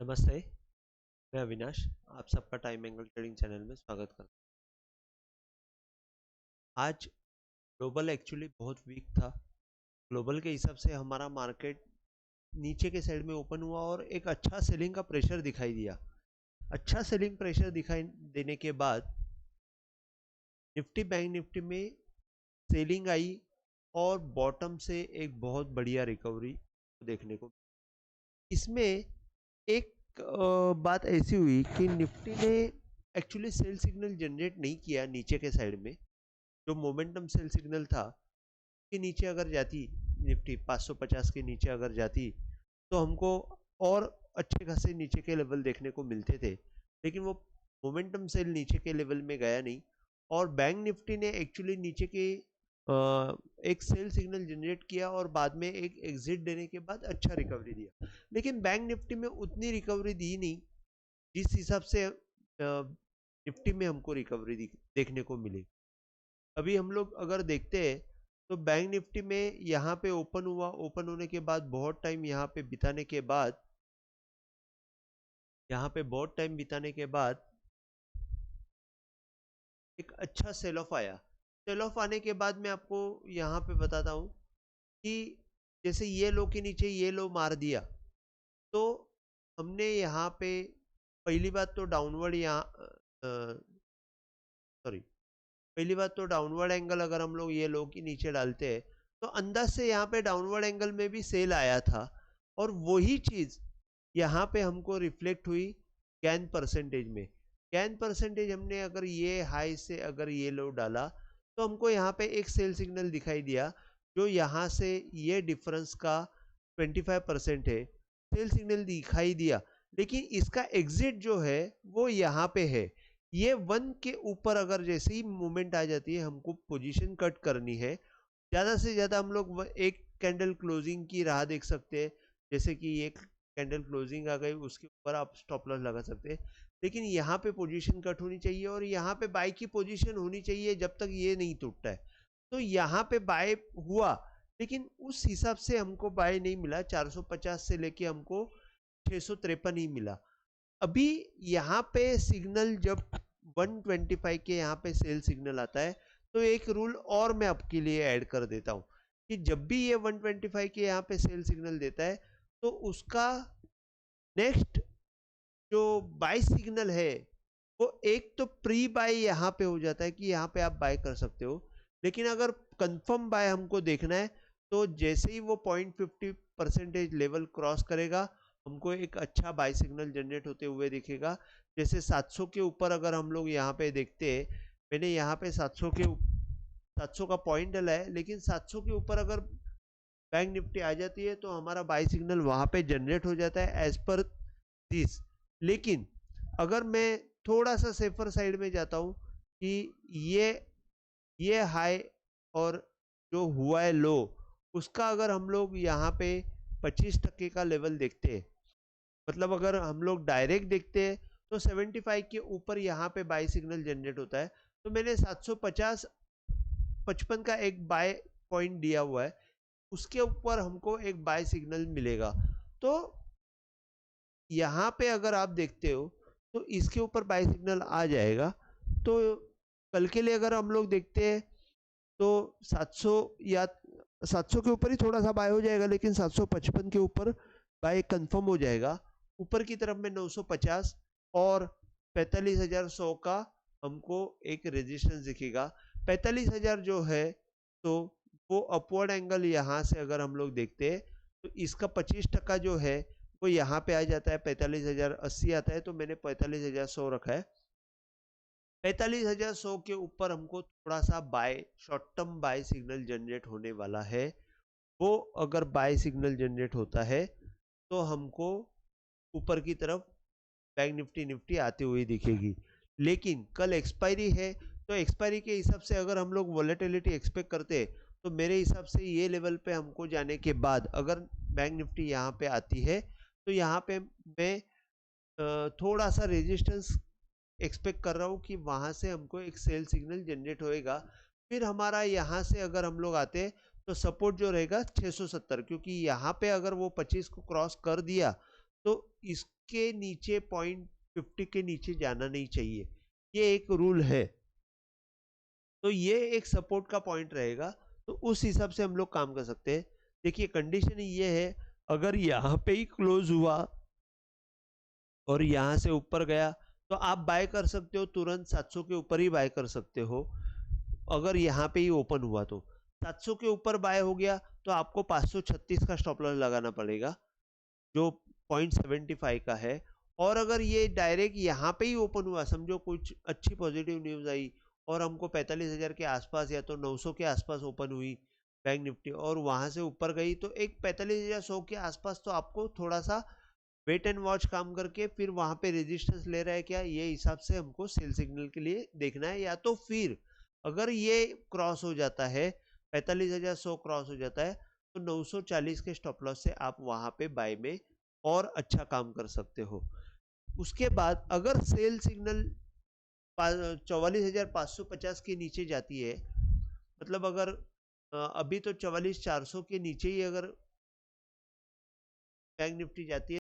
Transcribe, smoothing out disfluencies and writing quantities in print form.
नमस्ते। मैं अविनाश। आप सबका टाइम एंगल ट्रेडिंग चैनल में स्वागत करता हूँ। आज ग्लोबल एक्चुअली बहुत वीक था। ग्लोबल के हिसाब से हमारा मार्केट नीचे के साइड में ओपन हुआ और एक अच्छा सेलिंग का प्रेशर दिखाई दिया। अच्छा सेलिंग प्रेशर दिखाई देने के बाद निफ्टी बैंक निफ्टी में सेलिंग आई और बॉटम से एक बहुत बढ़िया रिकवरी देखने को। इसमें एक बात ऐसी हुई कि निफ्टी ने एक्चुअली सेल सिग्नल जनरेट नहीं किया नीचे के साइड में। जो मोमेंटम सेल सिग्नल था कि नीचे अगर जाती निफ्टी 550 के नीचे अगर जाती तो हमको और अच्छे खासे नीचे के लेवल देखने को मिलते थे, लेकिन वो मोमेंटम सेल नीचे के लेवल में गया नहीं। और बैंक निफ्टी ने एक्चुअली नीचे के एक सेल सिग्नल जनरेट किया और बाद में एक एग्जिट देने के बाद अच्छा रिकवरी दिया, लेकिन बैंक निफ्टी में उतनी रिकवरी दी नहीं जिस हिसाब से निफ्टी में हमको रिकवरी देखने को मिली। अभी हम लोग अगर देखते हैं तो बैंक निफ्टी में यहाँ पे ओपन हुआ, ओपन होने के बाद बहुत टाइम यहाँ पे बिताने के बाद एक अच्छा सेल ऑफ आया। सेल ऑफ आने के बाद मैं आपको यहाँ पे बताता हूँ कि जैसे ये लो के नीचे ये लो मार दिया तो हमने यहाँ पे पहली बात तो डाउनवर्ड सॉरी पहली बात तो डाउनवर्ड एंगल अगर हम लोग ये लो की नीचे डालते हैं तो अंदाज से यहाँ पे डाउनवर्ड एंगल में भी सेल आया था और वही चीज यहाँ पे हमको रिफ्लेक्ट हुई गैन परसेंटेज में। गैन परसेंटेज हमने अगर ये हाई से अगर ये लो डाला तो हमको यहाँ पे एक सेल सिग्नल दिखाई दिया जो यहाँ से ये डिफरेंस का 25% है। सेल सिग्नल दिखाई दिया, लेकिन इसका एग्जिट जो है वो यहाँ पे है। ये 1 के ऊपर अगर जैसे ही मूवमेंट आ जाती है हमको पोजीशन कट करनी है। ज़्यादा से ज़्यादा हम लोग एक कैंडल क्लोजिंग की राह देख सकते हैं, जैसे कि ये कैंडल क्लोजिंग आ गई उसके ऊपर आप स्टॉप लॉस लगा सकते हैं, लेकिन यहाँ पे पोजीशन कट होनी चाहिए और यहाँ पे बाय की पोजीशन होनी चाहिए जब तक ये नहीं टूटता है। तो यहाँ पे बाय हुआ, लेकिन उस हिसाब से हमको बाय नहीं मिला। 450 से लेके हमको 653 ही मिला। अभी यहाँ पे सिग्नल जब 125 के यहाँ पे सेल सिग्नल आता है तो एक रूल और मैं आपके लिए ऐड कर देता हूँ कि जब भी ये 125 के यहाँ पे सेल सिग्नल देता है तो उसका नेक्स्ट जो बाय सिग्नल है वो एक तो प्री बाय यहाँ पे हो जाता है कि यहाँ पे आप बाय कर सकते हो, लेकिन अगर कंफर्म बाय हमको देखना है तो जैसे ही वो 0.50% लेवल क्रॉस करेगा हमको एक अच्छा बाय सिग्नल जनरेट होते हुए दिखेगा। जैसे 700 के ऊपर अगर हम लोग यहाँ पे देखते हैं, मैंने यहाँ पे 700 का पॉइंट डाला है, लेकिन 700 के ऊपर अगर बैंक निफ्टी आ जाती है तो हमारा बाय सिग्नल वहां पे जनरेट हो जाता है एज पर दिस। लेकिन अगर मैं थोड़ा सा सेफर साइड में जाता हूँ कि ये हाई और जो हुआ है लो उसका अगर हम लोग यहाँ पे 25% का लेवल देखते हैं, मतलब अगर हम लोग डायरेक्ट देखते हैं तो 75 के ऊपर यहाँ पे बाय सिग्नल जनरेट होता है। तो मैंने 750 55 का एक बाय पॉइंट दिया हुआ है, उसके ऊपर हमको एक बाय सिग्नल मिलेगा। तो यहाँ पे अगर आप देखते हो तो इसके ऊपर बाय सिग्नल आ जाएगा। तो कल के लिए अगर हम लोग देखते हैं तो 700 या 700 के ऊपर ही थोड़ा सा बाय हो जाएगा, लेकिन 755 के ऊपर बाय कंफर्म हो जाएगा। ऊपर की तरफ में 950 और 45,100 का हमको एक रेजिस्टेंस दिखेगा। 45,000 जो है तो वो अपवर्ड एंगल यहाँ से अगर हम लोग देखते हैं तो इसका 25% जो है वो यहाँ पे आ जाता है, 45,080 आता है, तो मैंने 45,100 रखा है। 45,100 के ऊपर हमको थोड़ा सा buy short term buy signal generate होने वाला है। वो अगर बाय सिग्नल जनरेट होता है तो हमको ऊपर की तरफ बैंक निफ्टी निफ्टी आते हुए दिखेगी। लेकिन कल एक्सपायरी है तो एक्सपायरी के हिसाब से अगर हम लोग वॉलेटिलिटी एक्सपेक्ट करते हैं तो मेरे हिसाब से ये लेवल पे हमको जाने के बाद अगर बैंक निफ्टी यहाँ पे आती है तो यहाँ पे मैं थोड़ा सा रेजिस्टेंस एक्सपेक्ट कर रहा हूँ कि वहां से हमको एक सेल सिग्नल जनरेट होएगा। फिर हमारा यहाँ से अगर हम लोग आते हैं तो सपोर्ट जो रहेगा 670, क्योंकि यहाँ पे अगर वो 25 को क्रॉस कर दिया तो इसके नीचे 0.50 के नीचे जाना नहीं चाहिए, ये एक रूल है। तो ये एक सपोर्ट का पॉइंट रहेगा, तो उस हिसाब से हम लोग काम कर सकते हैं। देखिए कंडीशन ये है, अगर यहाँ पे ही क्लोज हुआ और यहाँ से ऊपर गया तो आप बाय कर सकते हो, तुरंत 700 के ऊपर ही बाय कर सकते हो। अगर यहाँ पे ही ओपन हुआ तो 700 के ऊपर बाय हो गया तो आपको 536 का स्टॉप लॉस लगाना पड़ेगा, जो 0.75 का है। और अगर ये डायरेक्ट यहाँ पे ही ओपन हुआ, समझो कुछ अच्छी पॉजिटिव न्यूज आई और हमको 45,000 के आसपास या तो 900 के आसपास ओपन हुई बैंक निफ्टी और वहां से ऊपर गई, तो एक 45,100 के आसपास तो आपको थोड़ा सा वेट एंड वॉच काम करके फिर वहां पे रेजिस्टेंस ले रहा है क्या, ये हिसाब से हमको सेल सिग्नल के लिए देखना है। या तो फिर अगर ये क्रॉस हो जाता है, 45,100 क्रॉस हो जाता है, तो 940 के स्टॉप लॉस से आप वहां पे बाय में और अच्छा काम कर सकते हो। उसके बाद अगर सेल सिग्नल 44,550 के नीचे जाती है, मतलब अगर अभी तो 44,400 के नीचे ही अगर बैंक निफ्टी जाती है